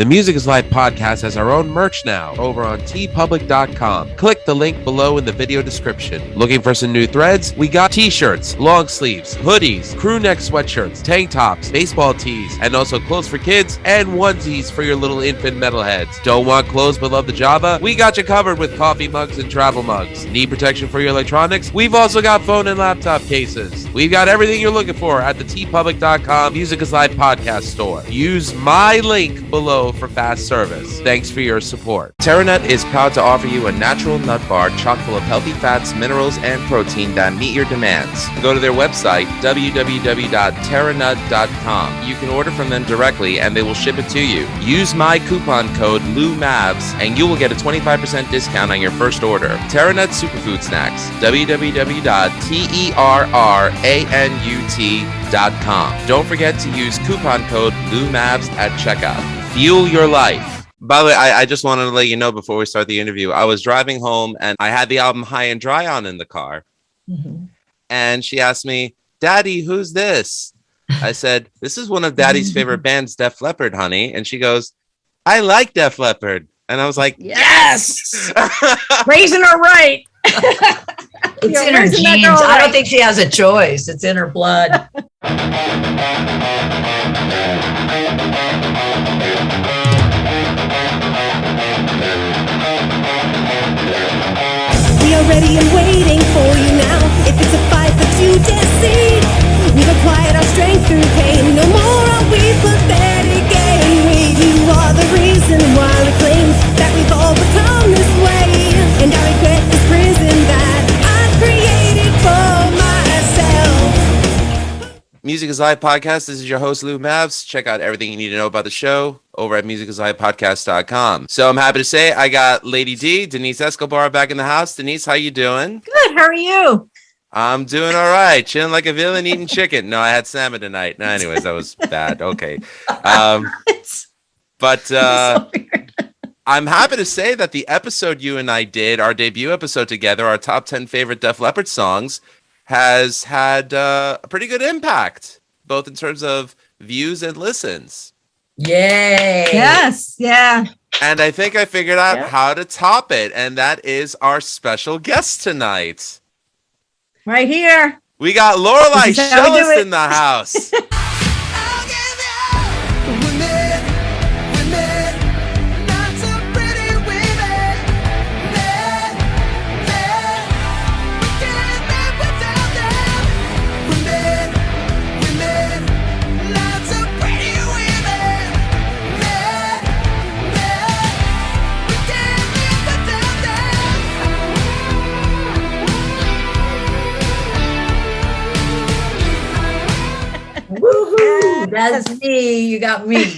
The Music is Life podcast has our own merch now over on tpublic.com. Click the link below in the video description. Looking for some new threads? We got t-shirts, long sleeves, hoodies, crew neck sweatshirts, tank tops, baseball tees, and also clothes for kids and onesies for your little infant metalheads. Don't want clothes but love the Java? We got you covered with coffee mugs and travel mugs. Need protection for your electronics? We've also got phone and laptop cases. We've got everything you're looking for at the tpublic.com Music is Life podcast store. Use my link below for fast service. Thanks for your support. TerraNut is proud to offer you a natural nut bar chock full of healthy fats, minerals, and protein that meet your demands. Go to their website, www.terranut.com. You can order from them directly and they will ship it to you. Use my coupon code LOUMAVS and you will get a 25% discount on your first order. TerraNut Superfood Snacks, www.terranut.com. Don't forget to use coupon code LOUMAVS at checkout. Fuel your life. By the way, I just wanted to let you know before we start the interview, I was driving home and I had the album High and Dry on in the car. Mm-hmm. And she asked me, Daddy, who's this? I said, this is one of Daddy's favorite bands, Def Leppard, honey. And she goes, I like Def Leppard. And I was like, yes! Raising her right. It's in her genes. I don't think she has a choice. It's in her blood. We are ready and waiting for you now. If it's a fight that you deceive, we've acquired our strength through pain. No more are we pathetic again. You are the reason why we claim that we've all become this way. And I regret this prison that I've created for myself. Music is Live podcast. This is your host, Lou Mavs. Check out everything you need to know about the show over at musicisLivepodcast.com. So I'm happy to say I got Lady D, Denise Escobar, back in the house. Denise, how you doing? Good. How are you? I'm doing all right. Chilling like a villain, eating chicken. No, I had salmon tonight. No, anyways, that was bad. Okay. But I'm happy to say that the episode you and I did, our debut episode together, our top 10 favorite Def Leppard songs, has had a pretty good impact, both in terms of views and listens. Yay! Yes. Yeah. And I think I figured out how to top it, and that is our special guest tonight. Right here. We got Lorelei Shellis in the house. Woohoo! That's me. You got me.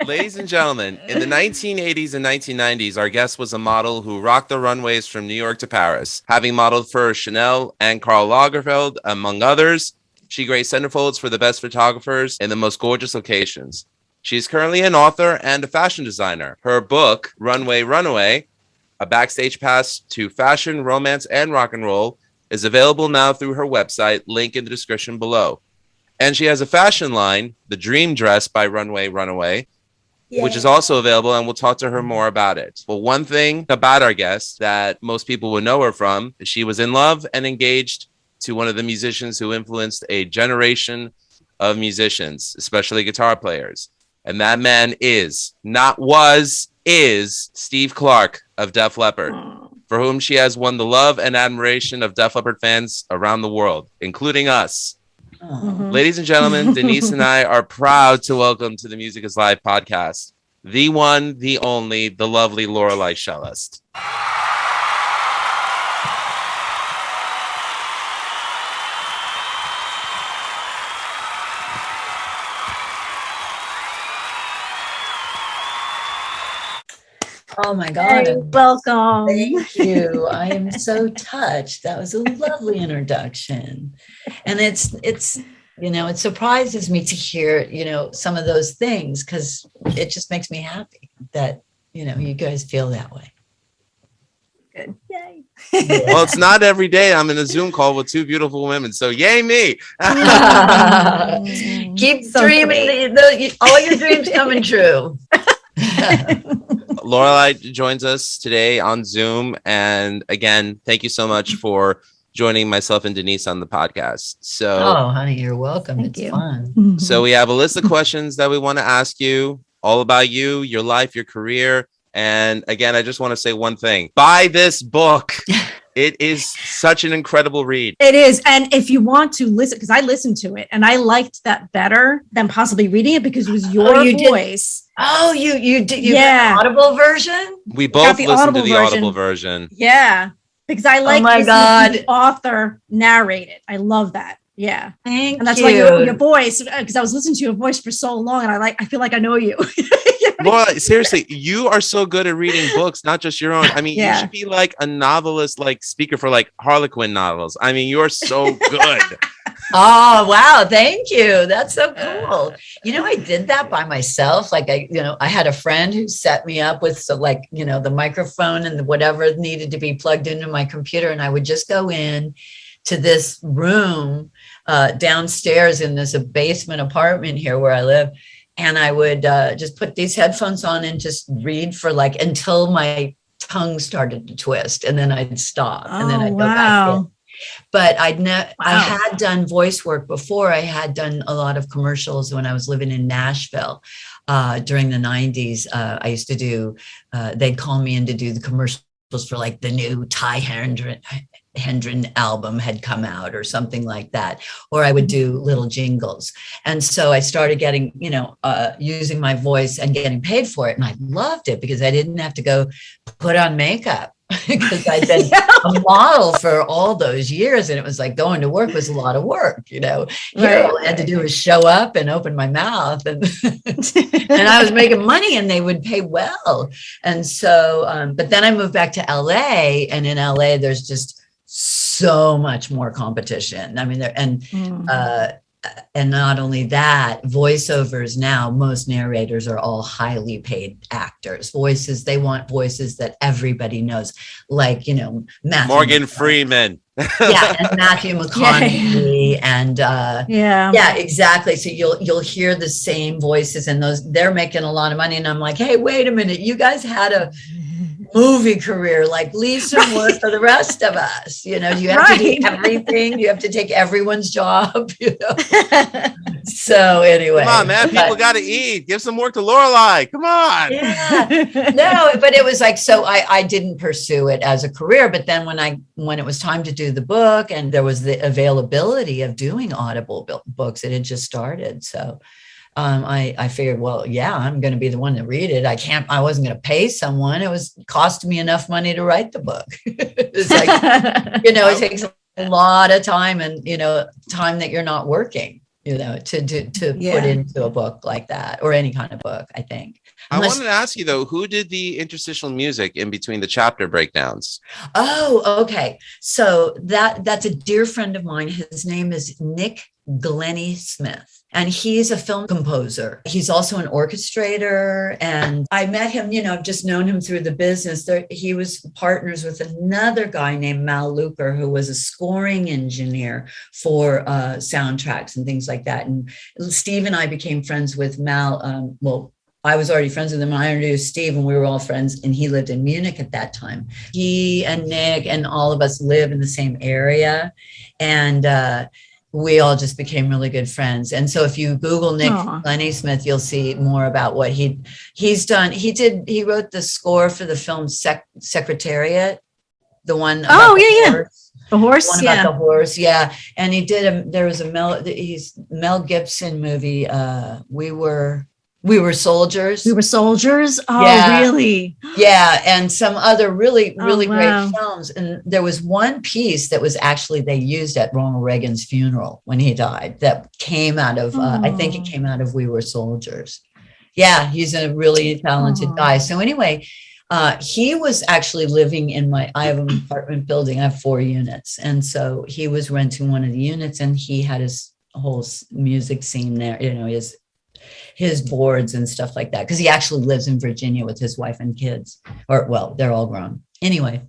Ladies and gentlemen, in the 1980s and 1990s, our guest was a model who rocked the runways from New York to Paris. Having modeled for Chanel and Karl Lagerfeld, among others, she graced centerfolds for the best photographers in the most gorgeous locations. She is currently an author and a fashion designer. Her book, Runway Runaway, A Backstage Pass to Fashion, Romance, and Rock and Roll, is available now through her website, link in the description below. And she has a fashion line, The Dream Dress by Runway Runaway, which is also available, and we'll talk to her more about it. Well, one thing about our guest that most people would know her from is she was in love and engaged to one of the musicians who influenced a generation of musicians, especially guitar players. And that man is Steve Clark of Def Leppard, for whom she has won the love and admiration of Def Leppard fans around the world, including us. Mm-hmm. Ladies and gentlemen, Denise and I are proud to welcome to the Music is Live podcast, the one, the only, the lovely Lorelei Shellis. Oh my God. Hey, welcome. Thank you. I am so touched. That was a lovely introduction. And it's, it surprises me to hear, some of those things, because it just makes me happy that, you guys feel that way. Good. Yay. Well, it's not every day I'm in a Zoom call with two beautiful women, so yay me. Keep dreaming. All your dreams coming true. Lorelai joins us today on Zoom. And again, thank you so much for joining myself and Denise on the podcast. Oh, honey, you're welcome. Thank It's you. fun. So we have a list of questions that we want to ask you, all about you, your life, your career. And again, I just want to say one thing. Buy this book. It is such an incredible read. It is. And if you want to listen, because I listened to it and I liked that better than possibly reading it because it was your you did? voice. Oh, you did Yeah. got the Audible version? We both the listened to Audible the version. Audible version. Yeah. Because I like my listening to God. the author narrate it. I love that. Yeah. Thank And that's you. why your voice, because I was listening to your voice for so long and I feel like I know you. Laura, seriously, you are so good at reading books, not just your own. I mean, Yeah. you should be like a novelist, like speaker for like Harlequin novels. I mean, you're so good. Oh, wow. Thank you. That's so cool. You know, I did that by myself. Like I had a friend who set me up with the microphone and whatever needed to be plugged into my computer. And I would just go in to this room downstairs in this basement apartment here where I live. And I would just put these headphones on and just read for until my tongue started to twist, and then I'd stop, and then I'd go back in. But I had done voice work before. I had done a lot of commercials when I was living in Nashville during the 90s. I used to do. They'd call me in to do the commercials for like the new Ty Hendren album had come out or something like that, or I would do little jingles. And so I started getting, using my voice and getting paid for it. And I loved it because I didn't have to go put on makeup because I'd been a model for all those years. And it was like going to work was a lot of work, Here all I had to do was show up and open my mouth and, and I was making money and they would pay well. And so, but then I moved back to LA, and in LA, there's just so much more competition. I mean, and not only that, voiceovers now, most narrators are all highly paid actors. They want voices that everybody knows, like, Matthew Morgan Freeman. Yeah, and Matthew McConaughey, and yeah, exactly. So you'll hear the same voices, and they're making a lot of money. And I'm like, hey, wait a minute, you guys had a movie career, like leave some work for the rest of us. You have to do everything. You have to take everyone's job. So anyway, come on, man, people got to eat. Give some work to Lorelai. Come on. Yeah, no, but it was like, so I didn't pursue it as a career. But then when it was time to do the book, and there was the availability of doing Audible books, it had just started. So I figured, well, yeah, I'm going to be the one to read it. I wasn't going to pay someone. It was costing me enough money to write the book. It's like, it takes a lot of time and, time that you're not working, to put into a book like that, or any kind of book, I think. I wanted to ask you though, who did the interstitial music in between the chapter breakdowns? Oh, okay. So that's a dear friend of mine. His name is Nick Glennie Smith. And he's a film composer. He's also an orchestrator. And I met him, I've just known him through the business. He was partners with another guy named Mal Luker, who was a scoring engineer for soundtracks and things like that. And Steve and I became friends with Mal. I was already friends with him. I introduced Steve, and we were all friends, and he lived in Munich at that time. He and Nick and all of us live in the same area. And we all just became really good friends. And so if you Google Nick Glennie Smith, you'll see more about what he's done. He wrote the score for the film Secretariat, the one. The horse. One about the horse. Yeah. And he did there was a Mel Gibson movie. We were soldiers. We were soldiers. Oh, yeah. Really? Yeah. And some other really wow. great films. And there was one piece that was actually, they used at Ronald Reagan's funeral when he died, that came out of, I think it came out of We Were Soldiers. Yeah. He's a really talented guy. So anyway, he was actually living in I have an apartment building. I have 4 units. And so he was renting one of the units, and he had his whole music scene there, his boards and stuff like that, because he actually lives in Virginia with his wife and kids, they're all grown. Anyway,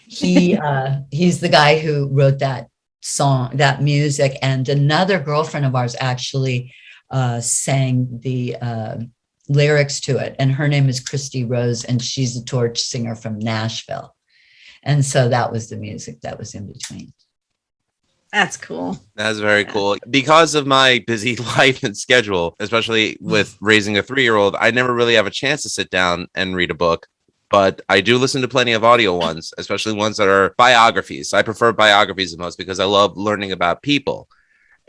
he's the guy who wrote that song, that music. And another girlfriend of ours actually sang lyrics to it. And her name is Christy Rose, and she's a torch singer from Nashville. And so that was the music that was in between. That's cool. That's very cool. Because of my busy life and schedule, especially with raising a 3-year-old, I never really have a chance to sit down and read a book. But I do listen to plenty of audio ones, especially ones that are biographies. I prefer biographies the most because I love learning about people.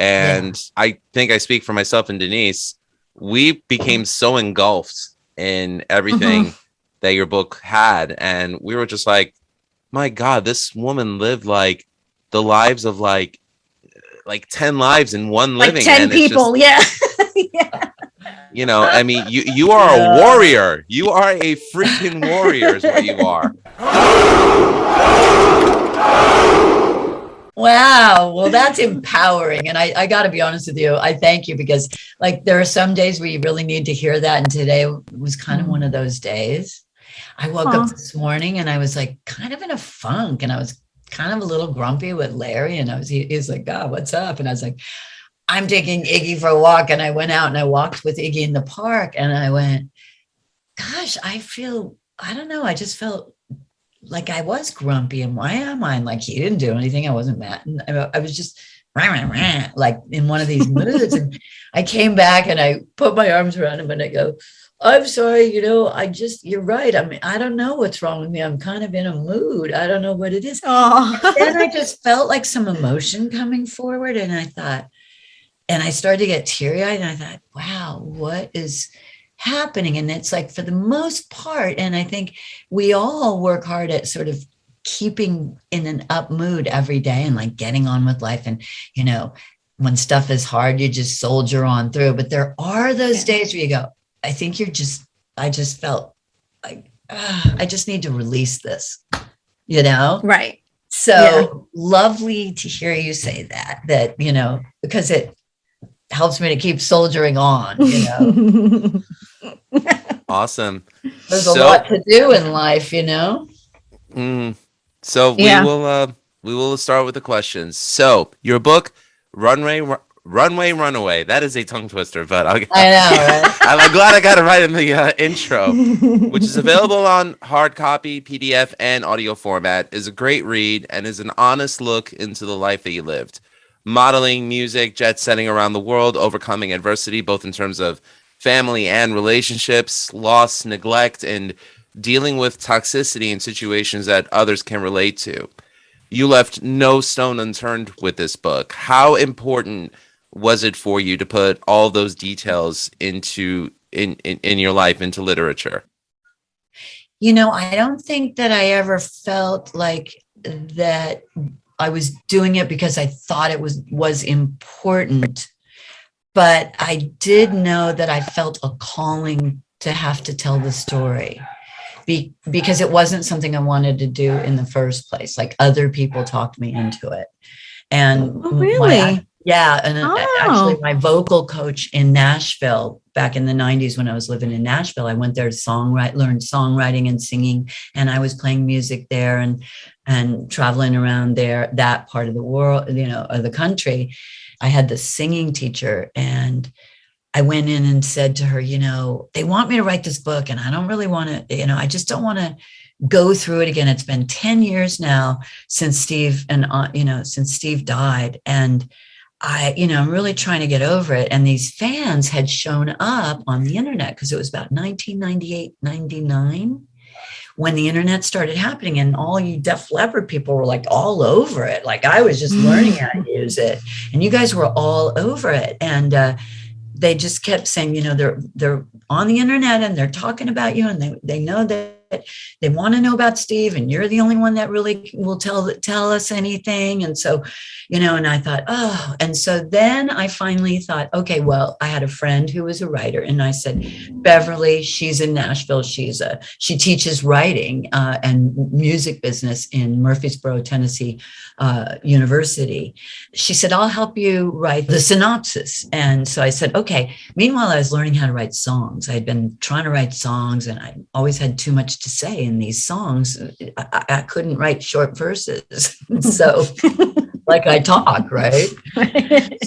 And I think I speak for myself and Denise. We became so engulfed in everything that your book had. And we were just like, my God, this woman lived like the lives of like 10 lives in one living. Like 10 and it's people. just, Yeah. you know, I mean, you are a warrior. You are a freaking warrior is what you are. Wow. Well, that's empowering. And I got to be honest with you. I thank you, because like there are some days where you really need to hear that. And today was kind of one of those days. I woke up this morning and I was like kind of in a funk, and I was kind of a little grumpy with Larry, and he was like, God, what's up? And I was like, I'm taking Iggy for a walk. And I went out and I walked with Iggy in the park, and I went, gosh, I don't know. I just felt like I was grumpy. And why am I? Like, he didn't do anything. I wasn't mad. And I was just like in one of these moods. And I came back and I put my arms around him and I go, I'm sorry, you're right. I mean, I don't know what's wrong with me. I'm kind of in a mood. I don't know what it is. Then I just felt like some emotion coming forward. And I thought, and I started to get teary-eyed, and I thought, wow, what is happening? And it's like, for the most part, and I think we all work hard at sort of keeping in an up mood every day and like getting on with life. And, when stuff is hard, you just soldier on through. But there are those days where you go, I think I just felt like, I just need to release this, Right. So lovely to hear you say that, because it helps me to keep soldiering on, Awesome. There's a lot to do in life, So we will start with the questions. So your book, Runway Runaway. That is a tongue twister, but I know, right? I'm glad I got it right in the intro, which is available on hard copy, PDF, and audio format. Is a great read and is an honest look into the life that you lived. Modeling, music, jet setting around the world, overcoming adversity, both in terms of family and relationships, loss, neglect, and dealing with toxicity in situations that others can relate to. You left no stone unturned with this book. How important was it for you to put all those details into in your life into literature? I don't think that I ever felt like that I was doing it because I thought it was important, but I did know that I felt a calling to have to tell the story because it wasn't something I wanted to do in the first place. Like, other people talked me into it. And really? Actually my vocal coach in Nashville back in the 90s, when I was living in Nashville, I went there to learn songwriting and singing. And I was playing music there and traveling around there, that part of the world, of the country. I had this singing teacher, and I went in and said to her, they want me to write this book, and I don't really want to, I just don't want to go through it again. It's been 10 years now since Steve died. And I'm really trying to get over it. And these fans had shown up on the internet because it was about 1998, 99 when the internet started happening, and all you Def Leppard people were like all over it. Like, I was just learning how to use it, and you guys were all over it. And they just kept saying, they're on the internet and they're talking about you, and they know that they want to know about Steve, and you're the only one that really will tell us anything. And so, and I thought, oh, and so then I finally thought, okay, well, I had a friend who was a writer, and I said, Beverly, she's in Nashville. She teaches writing and music business in Murfreesboro, Tennessee University. She said, I'll help you write the synopsis. And so I said, okay. Meanwhile, I was learning how to write songs. I had been trying to write songs, and I always had too much to say in these songs. I couldn't write short verses. So like I talk, right?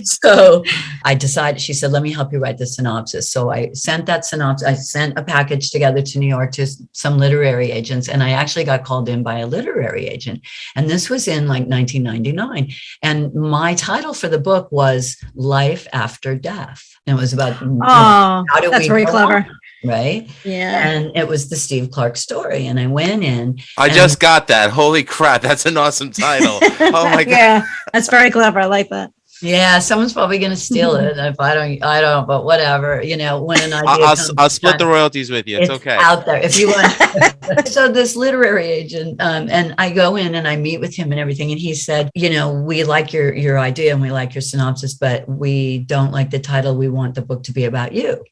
So I decided, she said, let me help you write the synopsis. So I sent that synopsis. I sent a package together to New York to some literary agents. And I actually got called in by a literary agent. And this was in like 1999. And my title for the book was Life After Death. And it was about, Oh, how do that's we very go clever. on, right? Yeah. And it was the Steve Clark story. And I went in. I just got that. Holy crap. That's an awesome title. Oh my God. Yeah, that's very clever. I like that. Yeah, someone's probably going to steal it. If I don't, but whatever, you know, when an idea I'll split the royalties with you. It's okay. Out there if you want. So this literary agent, and I go in and I meet with him and everything. And he said, you know, we like your idea and we like your synopsis, but we don't like the title. We want the book to be about you.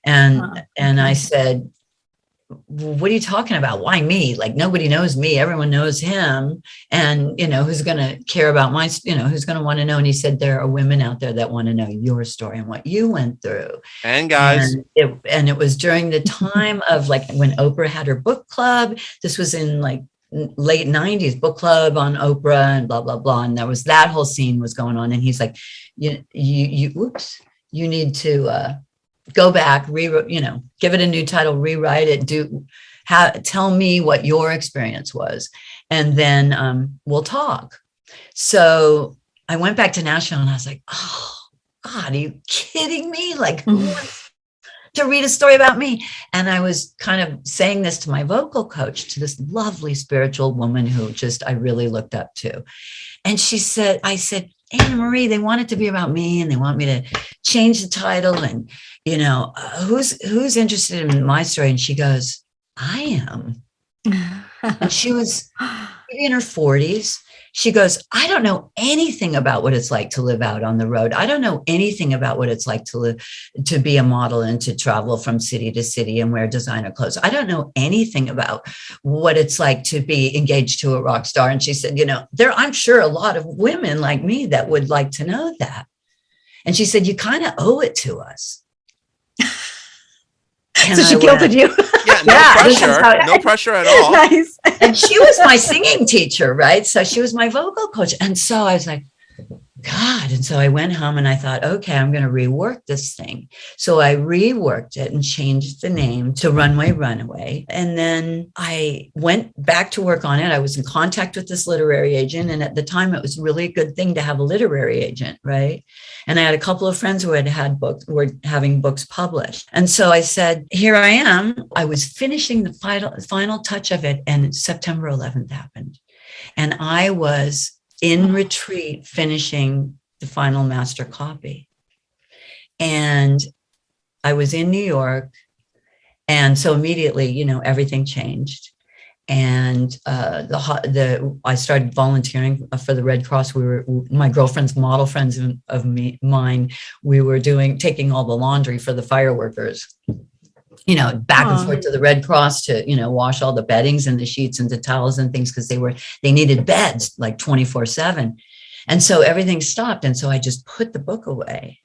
And I said, what are you talking about? Why me? Like, nobody knows me. Everyone knows him. And, you know, who's going to care about my, you know, who's going to want to know? And he said, there are women out there that want to know your story and what you went through. And guys. And it was during the time of like when Oprah had her book club. This was in like late 90s, book club on Oprah and blah, blah, blah. And there was that whole scene was going on. And he's like, you need to, go back, you know, give it a new title, rewrite it, tell me what your experience was, and then we'll talk. So I went back to Nashville and I was like, oh God, are you kidding me? Like, who wants to read a story about me? And I was kind of saying this to my vocal coach, to this lovely spiritual woman who just I really looked up to. And I said, Anna Marie, they want it to be about me and they want me to change the title. And, you know, who's interested in my story? And she goes, I am. And she was maybe in her 40s. She goes, I don't know anything about what it's like to live out on the road. I don't know anything about what it's like to be a model and to travel from city to city and wear designer clothes. I don't know anything about what it's like to be engaged to a rock star. And she said, you know, I'm sure a lot of women like me that would like to know that. And she said, you kind of owe it to us. So she guilted you. Yeah, pressure. No pressure at all. Nice. And she was my singing teacher, right? So she was my vocal coach. And so I was like, God. And so I went home and I thought, okay, I'm going to rework this thing. So I reworked it and changed the name to Runway Runaway. And then I went back to work on it. I was in contact with this literary agent. And at the time, it was really a good thing to have a literary agent, right? And I had a couple of friends who had books, were having books published. And so I said, here I am. I was finishing the final touch of it. And September 11th happened. And I was in retreat finishing the final master copy. And I was in New York. And so immediately, you know, everything changed. And I started volunteering for the Red Cross. My girlfriend's model friends of mine, we were taking all the laundry for the fire workers, you know, back and forth to the Red Cross to, you know, wash all the beddings and the sheets and the towels and things because they needed beds like 24/7. And so everything stopped. And so I just put the book away.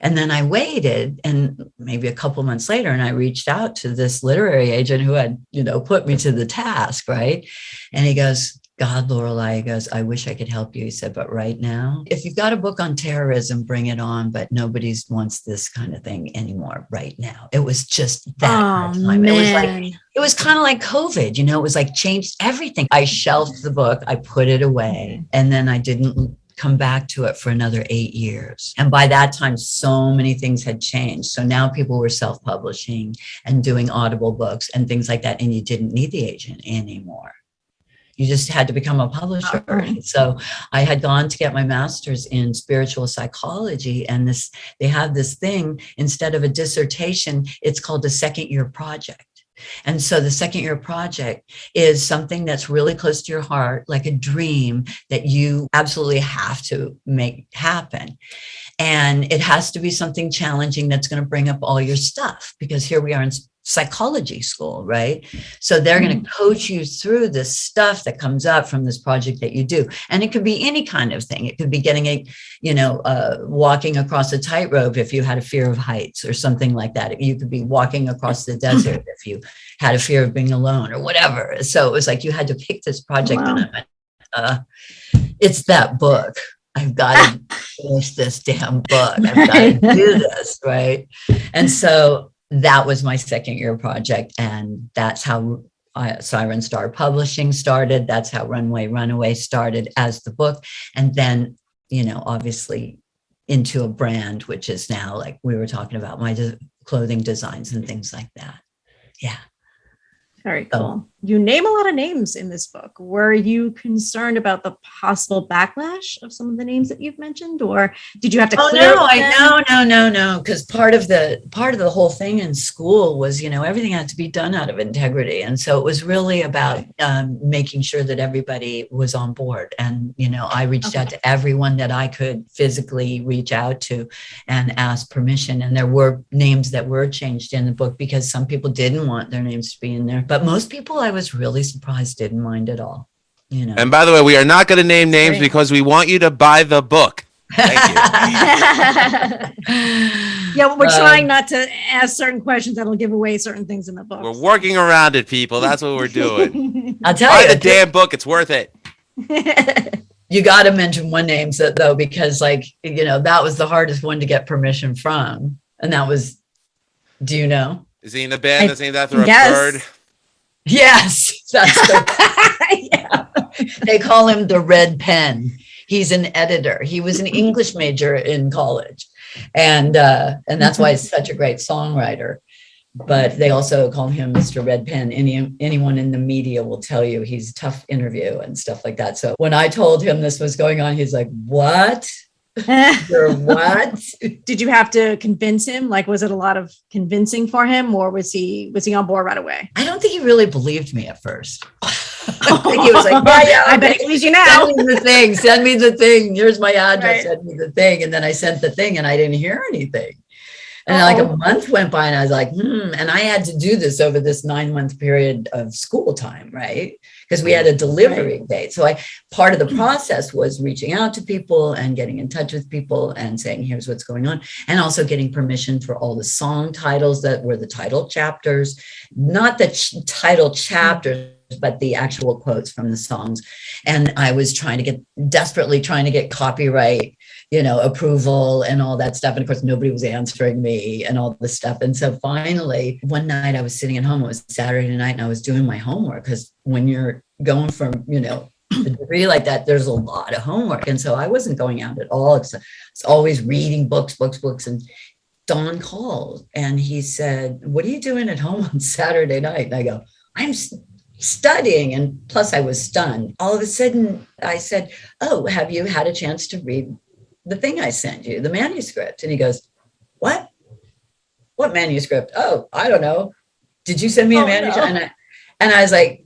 And then I waited, and maybe a couple months later, and I reached out to this literary agent who had, you know, put me to the task, right? And he goes, God, Lorelei, he goes, I wish I could help you. He said, but right now, if you've got a book on terrorism, bring it on. But nobody wants this kind of thing anymore right now. It was just that time. Man. It was kind of like COVID, you know, it was like changed everything. I shelved the book, I put it away, and then I didn't come back to it for another 8 years. And by that time, so many things had changed. So now people were self-publishing and doing Audible books and things like that. And you didn't need the agent anymore. You just had to become a publisher. So I had gone to get my master's in spiritual psychology. And they have this thing, instead of a dissertation, it's called a second year project. And so the second year project is something that's really close to your heart, like a dream that you absolutely have to make happen. And it has to be something challenging that's going to bring up all your stuff, because here we are in psychology school, right? So they're going to coach you through this stuff that comes up from this project that you do. And it could be any kind of thing. It could be getting walking across a tightrope if you had a fear of heights or something like that. You could be walking across the desert if you had a fear of being alone or whatever. So it was like you had to pick this project. Wow. And I went, it's that book. I've got to finish this damn book. I've got to do this, right? And so that was my second year project. And that's how Siren Star Publishing started. That's how Runaway started as the book. And then, obviously into a brand, which is now, like we were talking about, my clothing designs and things like that. Yeah. Very cool. You name a lot of names in this book. Were you concerned about the possible backlash of some of the names that you've mentioned, or did you have to clear No. Because part of the whole thing in school was, everything had to be done out of integrity. And so it was really about making sure that everybody was on board. And, I reached out to everyone that I could physically reach out to and ask permission. And there were names that were changed in the book because some people didn't want their names to be in there. But most people, I was really surprised, didn't mind at all. And by the way, we are not going to name names because we want you to buy the book. Thank you. Yeah, we're trying not to ask certain questions that'll give away certain things in the book. We're working around it, people. That's what we're doing. I'll tell buy you, the damn book. It's worth it. You got to mention one name, though, because that was the hardest one to get permission from. And that was, do you know? Is he in the band that's named after a bird? Yes, that's yeah. They call him the Red Pen. He's an editor. He was an English major in college, and that's why he's such a great songwriter. But they also call him Mr. Red Pen. Anyone in the media will tell you he's a tough interview and stuff like that. So when I told him this was going on, he's like, "What? You're what?" Did you have to convince him? Like, was it a lot of convincing for him, or was he on board right away? I don't think he really believed me at first. I think he was like, yeah, I bet he believes you now. Send me the thing. Here's my address. Right. Send me the thing. And then I sent the thing and I didn't hear anything. And like a month went by and I was like, and I had to do this over this 9-month period of school time, right? Because we had a delivery date. So part of the process was reaching out to people and getting in touch with people and saying, here's what's going on. And also getting permission for all the song titles that were the title chapters, not the title chapters, but the actual quotes from the songs. And I was desperately trying to get copyright, approval and all that stuff. And of course, nobody was answering me and all this stuff. And so finally, one night I was sitting at home, it was Saturday night, and I was doing my homework, because when you're going from, a degree like that, there's a lot of homework. And so I wasn't going out at all. It's always reading books. And Don called and he said, "What are you doing at home on Saturday night?" And I go, "I'm studying." And plus I was stunned. All of a sudden I said, "Oh, have you had a chance to read the thing I sent you, the manuscript?" And he goes, "What manuscript?" "Oh, I don't know. Did you send me a manuscript?" No. And I was like,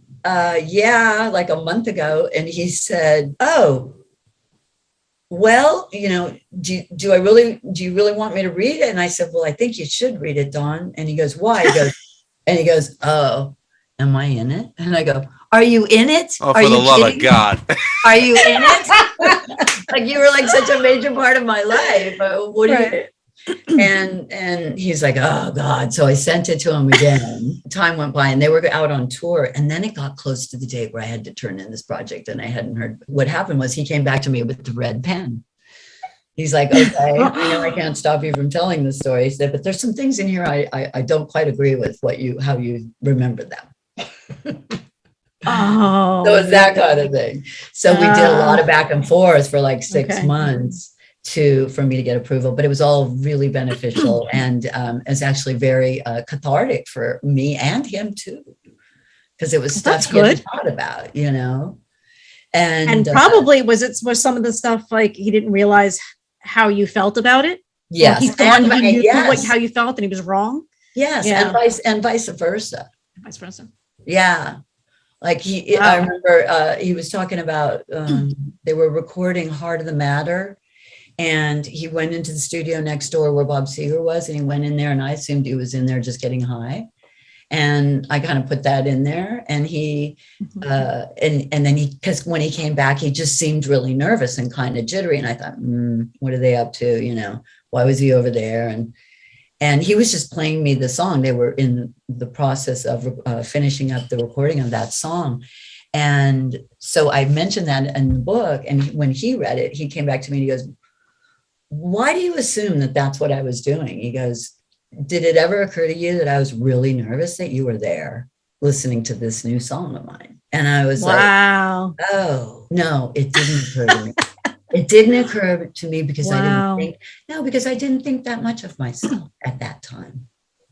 yeah, like a month ago. And he said, "Oh, well, do you really want me to read it?" And I said, "Well, I think you should read it, Dawn." And he goes, "Why?" He goes, "Oh, am I in it?" And I go, "Are you in it? Oh, for the love of God. Are you in it?" Like, you were like such a major part of my life. What do you? And he's like, "Oh God." So I sent it to him again. Time went by and they were out on tour. And then it got close to the date where I had to turn in this project and I hadn't heard. What happened was he came back to me with the Red Pen. He's like, "Okay, I know I can't stop you from telling the story." He said, "But there's some things in here I don't quite agree with how you remember them." Oh, so it's that kind of thing. So we did a lot of back and forth for like 6 months for me to get approval, but it was all really beneficial and it's actually very cathartic for me and him too, because it was stuff he hadn't thought about, And probably was some of the stuff like he didn't realize how you felt about it. Yes, he thought he knew how you felt and he was wrong. Yes, and vice versa. Vice versa. Yeah. Like I remember he was talking about, they were recording Heart of the Matter, and he went into the studio next door where Bob Seger was, and he went in there, and I assumed he was in there just getting high. And I kind of put that in there, and he, and then because when he came back, he just seemed really nervous and kind of jittery. And I thought, what are they up to? Why was he over there? And he was just playing me the song. They were in the process of finishing up the recording of that song. And so I mentioned that in the book. And when he read it, he came back to me and he goes, why do you assume that that's what I was doing? He goes, did it ever occur to you that I was really nervous that you were there listening to this new song of mine? And I was wow. like, oh, no, it didn't occur to me. It didn't occur to me because because I didn't think that much of myself at that time.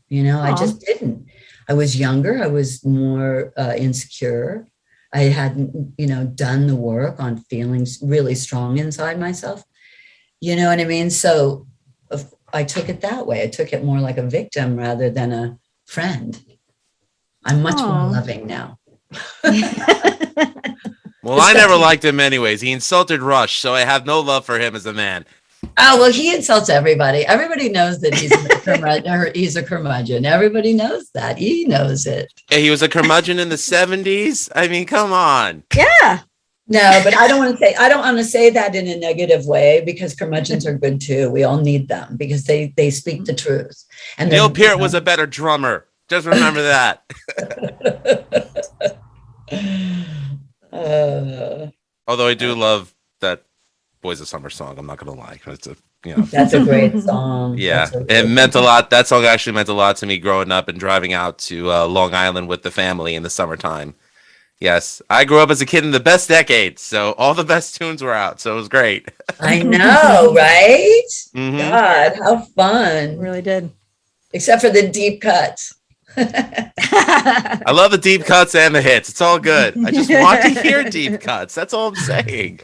You know, I just didn't. I was younger. I was more insecure. I hadn't, done the work on feeling really strong inside myself. You know what I mean? So I took it that way. I took it more like a victim rather than a friend. I'm much more loving now. Well, I never liked him anyways. He insulted Rush, so I have no love for him as a man. Oh, well, he insults everybody. Everybody knows that he's a curmudgeon. Everybody knows that. He knows it. Yeah, he was a curmudgeon in the 70s. I mean, come on. Yeah. No, but I don't want to say that in a negative way, because curmudgeons are good too. We all need them because they speak the truth. And Neil Peart was a better drummer. Just remember that. Although I do love that Boys of Summer song. I'm not going to lie. It's that's a great song. Yeah, it meant a lot. That song actually meant a lot to me growing up and driving out to Long Island with the family in the summertime. Yes, I grew up as a kid in the best decade, so all the best tunes were out, so it was great. I know, right? Mm-hmm. God, how fun. Really did. Except for the deep cuts. I love the deep cuts and the hits. It's all good. I just want to hear deep cuts. That's all I'm saying.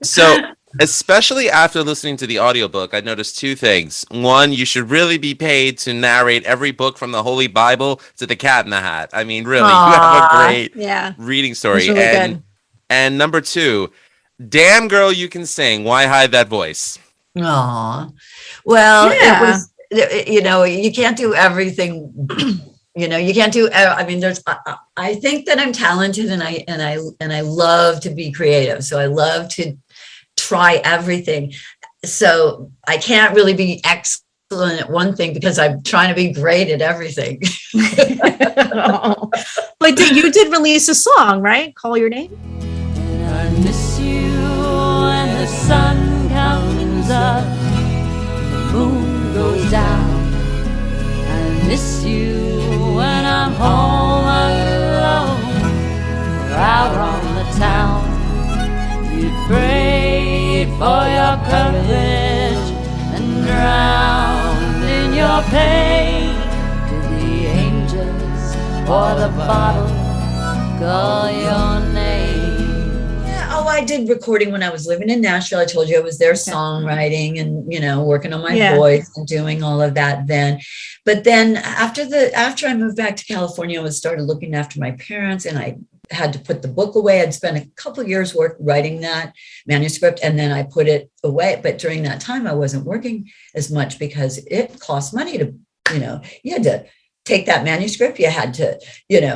So, especially after listening to the audiobook, I noticed two things. One, you should really be paid to narrate every book from the Holy Bible to the Cat in the Hat. I mean, really, you have a great reading story. Really good. And number two, damn girl, you can sing. Why hide that voice? Aw. Well, it was, you can't do everything. You can't do. I mean, I think that I'm talented, and I love to be creative. So I love to try everything. So I can't really be excellent at one thing because I'm trying to be great at everything. But you did release a song, right? Call Your Name. And I miss you when the sun comes up, the moon goes down. I miss you when I'm home alone or out on the town. You prayed for your courage and drowned in your pain. Did the angels or the bottle call your name? Yeah, I did recording when I was living in Nashville. I told you I was there songwriting and, working on my voice and doing all of that then. But then after I moved back to California, I started looking after my parents, and I had to put the book away. I'd spent a couple of years writing that manuscript, and then I put it away. But during that time, I wasn't working as much because it cost money to, you had to take that manuscript, you had to,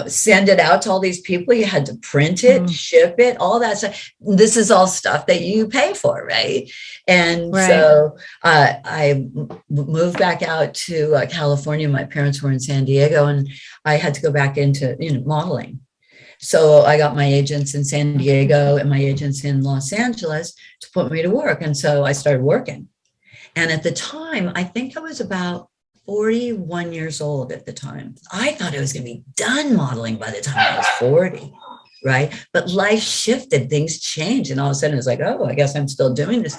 send it out to all these people, you had to print it, ship it, all that stuff. This is all stuff that you pay for, right? And so I moved back out to California. My parents were in San Diego, and I had to go back into modeling. So I got my agents in San Diego and my agents in Los Angeles to put me to work. And so I started working. And at the time, I think I was about 41 years old at the time. I thought I was going to be done modeling by the time I was 40, right? But life shifted, things changed. And all of a sudden it was like, oh, I guess I'm still doing this.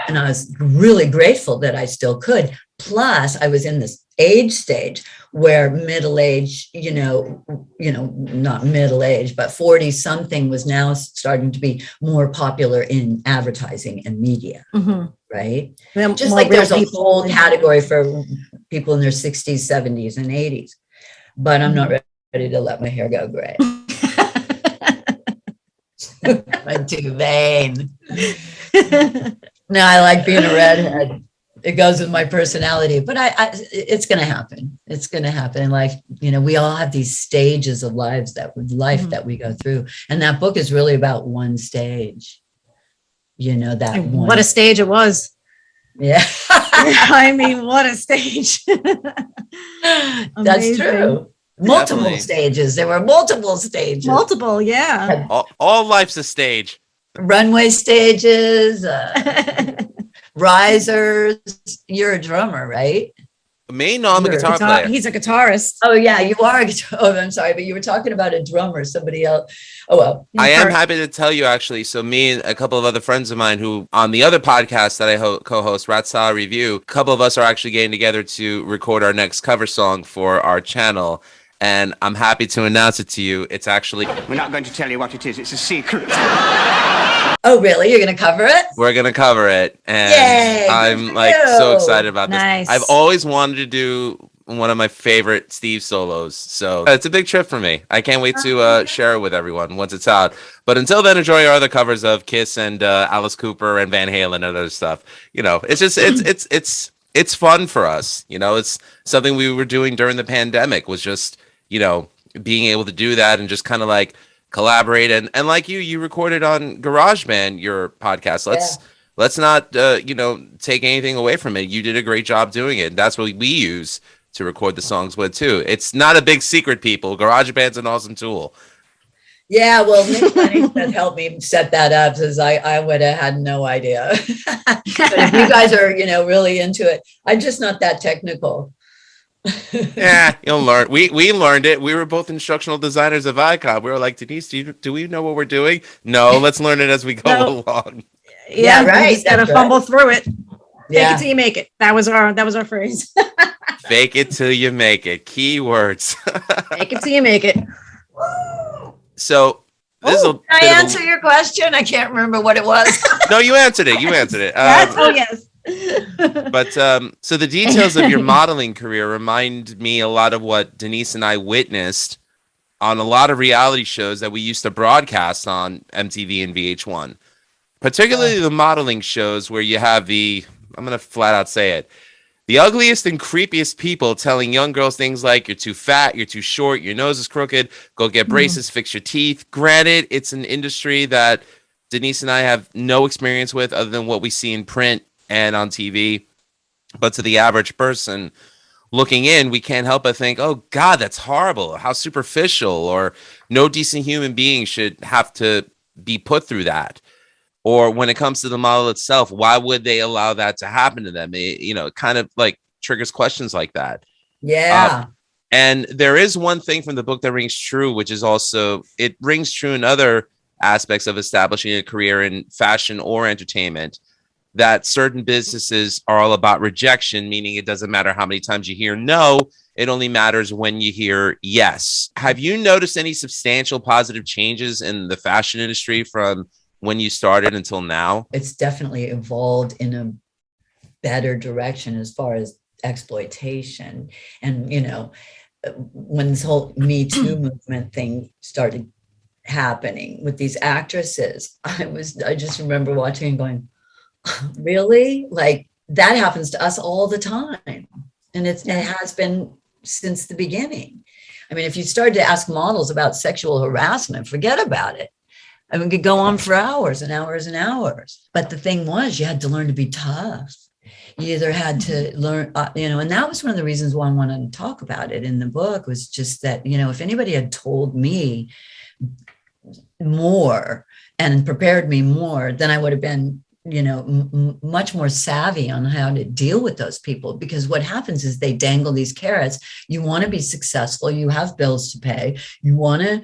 And I was really grateful that I still could. Plus I was in this age stage where middle age, not middle age, but 40 something was now starting to be more popular in advertising and media. Right? Just like there's a whole category for people in their 60s, 70s, and 80s. But I'm not ready to let my hair go gray. I'm too vain. No, I like being a redhead. It goes with my personality, but it's going to happen. It's going to happen. Like, we all have these stages of life that we go through. And that book is really about one stage. What a stage it was. Yeah. I mean, what a stage. That's true. multiple Definitely. stages. There were multiple stages. Multiple, yeah. All life's a stage. Runway stages, risers. You're a drummer, right? Me? No, I'm a You're- guitar player. He's a guitarist. Oh yeah, you are. Oh, I'm sorry, but you were talking about a drummer, somebody else. Oh well. I am happy to tell you, actually. So me and a couple of other friends of mine who on the other podcast that I co-host, Ratsala Review, a couple of us are actually getting together to record our next cover song for our channel. And I'm happy to announce it to you. It's actually... We're not going to tell you what it is. It's a secret. Oh really? You're gonna cover it? We're going to cover it. And Yay, good I'm for like you. so excited about Nice. this. I've always wanted to do one of my favorite Steve solos. So it's a big trip for me. I can't wait to share it with everyone once it's out. But until then, enjoy our other covers of Kiss and Alice Cooper and Van Halen and other stuff. You know, it's just, it's fun for us. You know, it's something we were doing during the pandemic was just, you know, being able to do that and just kind of like collaborate. And like you recorded on GarageBand, your podcast. Let's not, you know, take anything away from it. You did a great job doing it. That's what we use to record the songs with too. It's not a big secret, people. GarageBand's an awesome tool. Yeah, well, Nick Huntington helped me set that up because I would have had no idea. But if you guys are, you know, really into it, I'm just not that technical. Yeah, you'll learn. We learned it. We were both instructional designers of Icon. We were like, Denise, do we know what we're doing? No, let's learn it as we go along. Yeah, right, You just gotta that's fumble through it. Fake Yeah. it till you make it. That was our phrase. Fake it till you make it. Keywords. Fake it till you make it. So this is a Can I bit of a- answer your question? I can't remember what it was. No, you answered it. You answered it. Oh yes. But so the details of your modeling career remind me a lot of what Denise and I witnessed on a lot of reality shows that we used to broadcast on MTV and VH1, particularly the modeling shows where you have I'm going to flat out say it, the ugliest and creepiest people telling young girls things like, you're too fat, you're too short, your nose is crooked, go get braces, fix your teeth. Granted, it's an industry that Denise and I have no experience with other than what we see in print and on TV. But to the average person looking in, we can't help but think, oh God, that's horrible. How superficial, or no decent human being should have to be put through that. Or when it comes to the model itself, why would they allow that to happen to them? It kind of like triggers questions like that. Yeah. And there is one thing from the book that rings true, which is also, it rings true in other aspects of establishing a career in fashion or entertainment, that certain businesses are all about rejection, meaning it doesn't matter how many times you hear no, it only matters when you hear yes. Have you noticed any substantial positive changes in the fashion industry from when you started until now? It's definitely evolved in a better direction as far as exploitation. And, you know, when this whole Me Too movement thing started happening with these actresses, I just remember watching and going, really? Like that happens to us all the time. And it has been since the beginning. I mean, if you started to ask models about sexual harassment, forget about it. I mean, we could go on for hours and hours and hours. But the thing was, you had to learn to be tough. You either had to learn, and that was one of the reasons why I wanted to talk about it in the book, was just that, if anybody had told me more and prepared me more, then I would have been, much more savvy on how to deal with those people. Because what happens is they dangle these carrots. You want to be successful. You have bills to pay. You want to,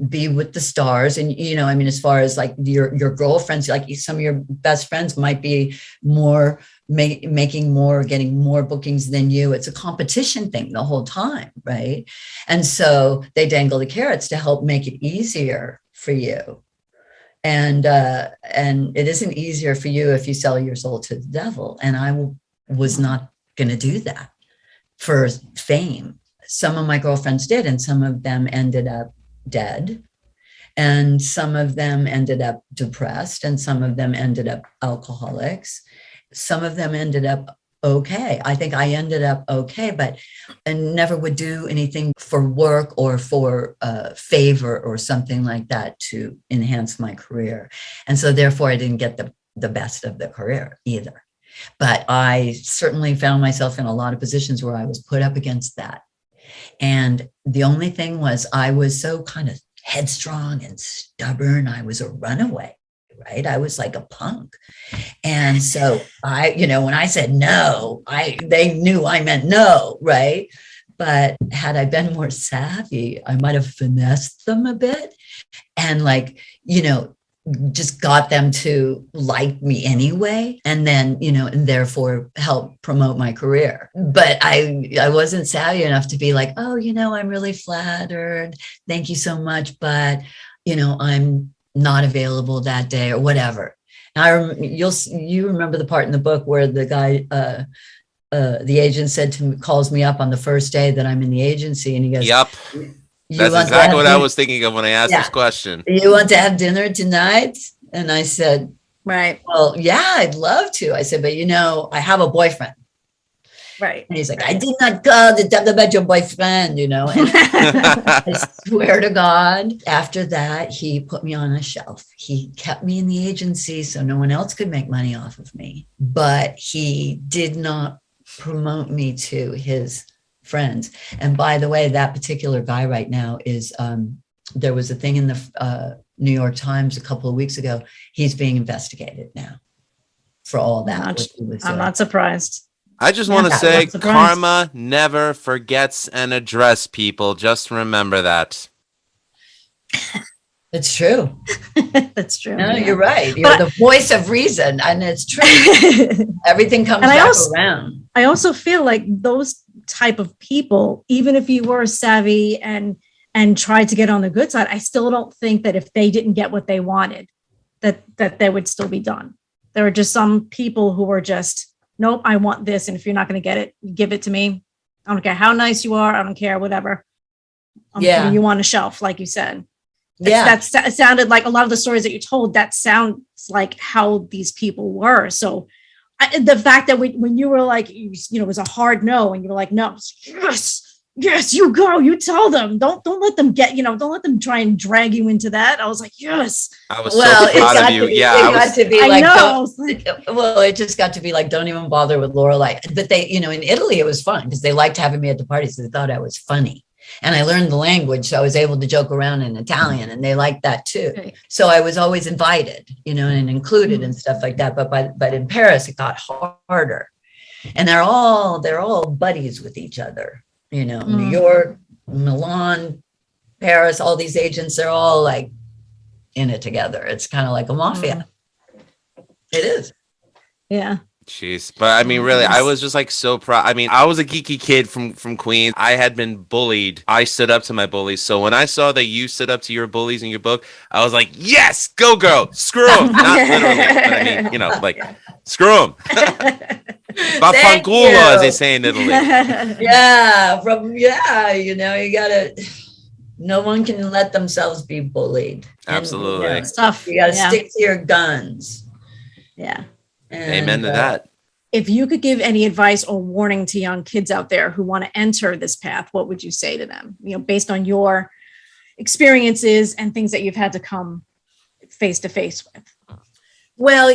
be with the stars. And, as far as like your girlfriends, like some of your best friends might be more making more, getting more bookings than you. It's a competition thing the whole time. Right. And so they dangle the carrots to help make it easier for you. And it isn't easier for you if you sell your soul to the devil. And I was not going to do that for fame. Some of my girlfriends did, and some of them ended up dead, and some of them ended up depressed, and some of them ended up alcoholics. Some of them ended up okay. I think I ended up okay, but I never would do anything for work or for favor or something like that to enhance my career. And so therefore I didn't get the best of the career either. But I certainly found myself in a lot of positions where I was put up against that. And the only thing was I was so kind of headstrong and stubborn. I was a runaway, right? I was like a punk. And so when I said no, they knew I meant no, right? But had I been more savvy, I might have finessed them a bit and just got them to like me anyway. And then, and therefore help promote my career. But I wasn't savvy enough to be like, oh, I'm really flattered. Thank you so much. But, I'm not available that day or whatever. And you remember the part in the book where the guy, the agent calls me up on the first day that I'm in the agency, and he goes, "Yep, that's exactly what I was thinking of when I asked this question. You want to have dinner tonight?" And I said, Right. "Well, yeah, I'd love to." I said, "But I have a boyfriend." Right. And he's like, "I did not call to talk about your boyfriend," And I swear to God, after that, he put me on a shelf. He kept me in the agency so no one else could make money off of me. But he did not promote me to his friends. And by the way, that particular guy right now is, there was a thing in the New York Times a couple of weeks ago. He's being investigated now for all that. I'm not surprised. I just want to say karma never forgets an address, people. Just remember that. It's true. That's true. No, you're right. You're the voice of reason, and it's true. Everything comes back around. I also feel like those type of people, even if you were savvy and tried to get on the good side, I still don't think that if they didn't get what they wanted, that they would still be done. There are just some people who are just, nope, I want this. And if you're not going to get it, give it to me. I don't care how nice you are. I don't care, whatever. I'm putting you on a shelf, like you said. That sounded like a lot of the stories that you told, that sounds like how these people were. So the fact that when you were like, it was a hard no, and you were like, no, yes, you go, you tell them, don't let them don't let them try and drag you into that. I was like, yes. I was so proud of you. It just got to be like, don't even bother with Lorelai. But they, in Italy, it was fun because they liked having me at the parties. They thought I was funny. And I learned the language, so I was able to joke around in Italian, and they liked that too. Right. So I was always invited, and included and stuff like that. But in Paris, it got harder, and they're all buddies with each other. New York, Milan, Paris, all these agents, they're all like in it together. It's kind of like a mafia. It is. Yeah. Jeez. But I mean, really, I was just like so proud. I mean, I was a geeky kid from Queens. I had been bullied. I stood up to my bullies. So when I saw that you stood up to your bullies in your book, I was like, yes, go girl, screw them. Not literally, but I mean, like, screw them. Vaffanculo, as they say in Italy. You gotta, no one can let themselves be bullied. Absolutely. It's tough. You gotta stick to your guns. Yeah. Amen to that. If you could give any advice or warning to young kids out there who want to enter this path, what would you say to them? Based on your experiences and things that you've had to come face to face with. Well,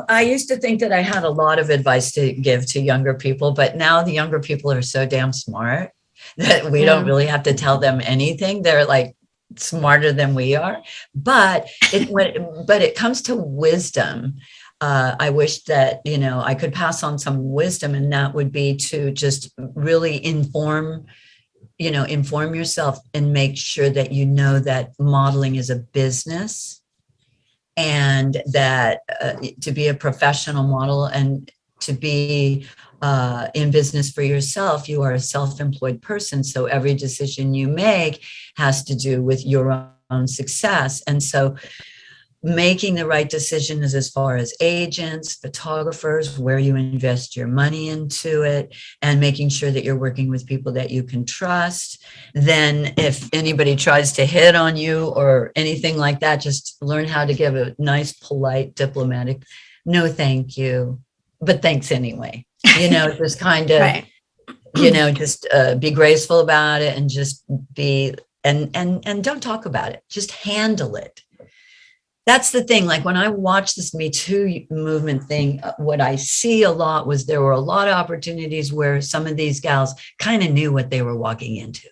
I used to think that I had a lot of advice to give to younger people, but now the younger people are so damn smart that we don't really have to tell them anything. They're like smarter than we are. But it comes to wisdom. I wish that, I could pass on some wisdom, and that would be to just really inform yourself and make sure that that modeling is a business, and that to be a professional model and to be in business for yourself, you are a self-employed person. So every decision you make has to do with your own success. And so making the right decisions as far as agents, photographers, where you invest your money into it, and making sure that you're working with people that you can trust. Then if anybody tries to hit on you or anything like that, just learn how to give a nice, polite, diplomatic, no, thank you, but thanks anyway. Just kind of, right. Just be graceful about it, and just be, and don't talk about it, just handle it. That's the thing. Like when I watched this Me Too movement thing, what I see a lot was there were a lot of opportunities where some of these gals kind of knew what they were walking into.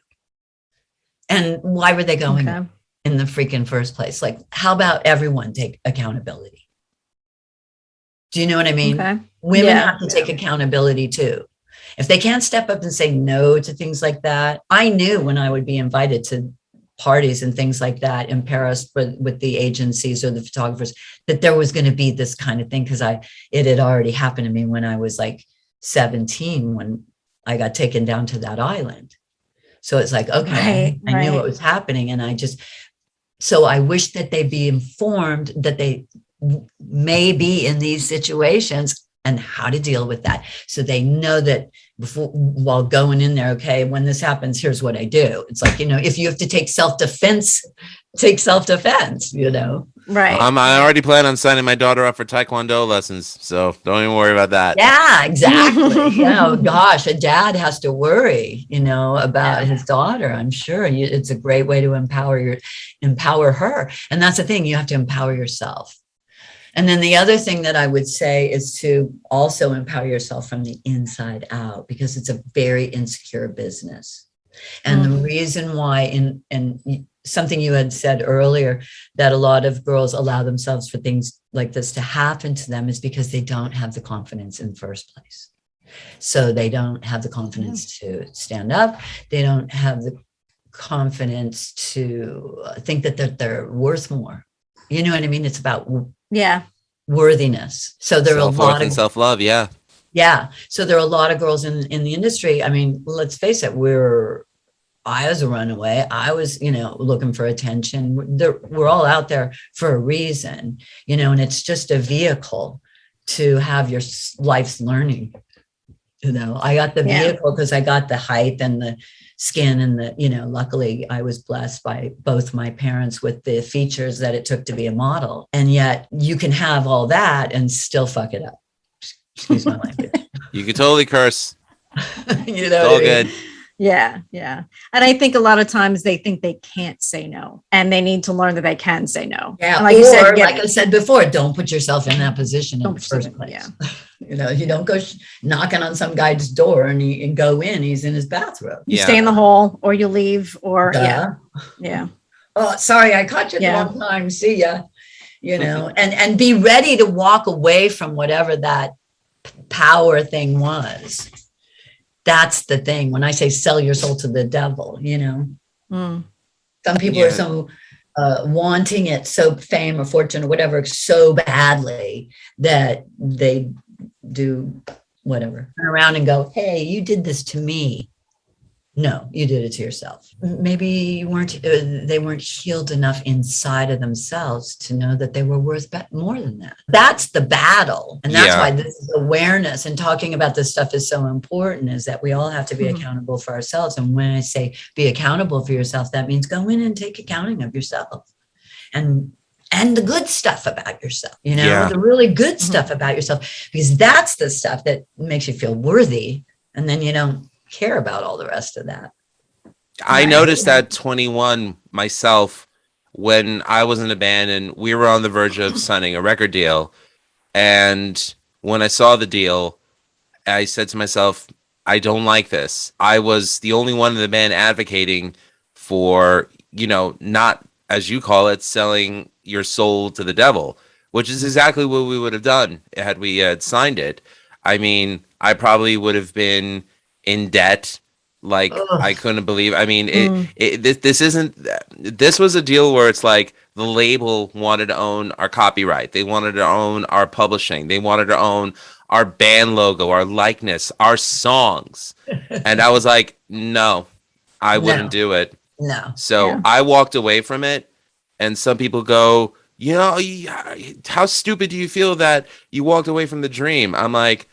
And why were they going Okay. in the freaking first place? Like, how about everyone take accountability? Do you know what I mean? Okay. Women Yeah, have to take accountability too. If they can't step up and say no to things like that, I knew when I would be invited to parties and things like that in Paris with the agencies or the photographers, that there was going to be this kind of thing, because it had already happened to me when I was like 17, when I got taken down to that island. So it's like, okay, I knew what was happening. And so I wish that they be informed that they may be in these situations and how to deal with that. So they know that while going in there, okay, when this happens, here's what I do. It's like, if you have to take self-defense, take self-defense, Right. I already plan on signing my daughter up for Taekwondo lessons, so don't even worry about that. Yeah, exactly. Gosh, a dad has to worry, about his daughter. I'm sure it's a great way to empower her. And that's the thing, you have to empower yourself. And then the other thing that I would say is to also empower yourself from the inside out, because it's a very insecure business. And the reason why, and something you had said earlier, that a lot of girls allow themselves for things like this to happen to them is because they don't have the confidence in the first place. So they don't have the confidence to stand up. They don't have the confidence to think that they're worth more. You know what I mean? It's about worthiness. So there are a lot of self-love. Yeah. So there are a lot of girls in the industry. I mean, let's face it, I was a runaway. I was, looking for attention. We're all out there for a reason, and it's just a vehicle to have your life's learning. I got the vehicle because I got the height and the skin and luckily I was blessed by both my parents with the features that it took to be a model. And yet you can have all that and still fuck it up. Excuse my language. You could totally curse. It's all good. Yeah. And I think a lot of times they think they can't say no, and they need to learn that they can say no. Yeah. And like you said, I said before, don't put yourself in that position in the first place. Yeah. You don't go knocking on some guy's door and go in, he's in his bathrobe. You stay in the hall, or you leave, or yeah. Oh, sorry, I caught you at the wrong time. See ya. And be ready to walk away from whatever that power thing was. That's the thing. When I say sell your soul to the devil, some people are so wanting it, so fame or fortune or whatever, so badly that they do whatever, turn around and go, hey, you did this to me. No, you did it to yourself. Maybe they weren't healed enough inside of themselves to know that they were worth more than that. That's the battle. And that's why this is awareness, and talking about this stuff is so important, is that we all have to be accountable for ourselves. And when I say be accountable for yourself, that means go in and take accounting of yourself and the good stuff about yourself, the really good stuff about yourself, because that's the stuff that makes you feel worthy. And then you don't care about all the rest of that. I noticed at 21 myself, when I was in a band and we were on the verge of signing a record deal. And when I saw the deal, I said to myself, I don't like this. I was the only one in the band advocating for, not, as you call it, selling your soul to the devil, which is exactly what we would have done had we had signed it. I mean, I probably would have been in debt, like I couldn't believe. I mean, this was a deal where it's like the label wanted to own our copyright, they wanted to own our publishing, they wanted to own our band logo, our likeness, our songs, and I was like, no, I wouldn't do it. No. So I walked away from it, and some people go, how stupid do you feel that you walked away from the dream? I'm like,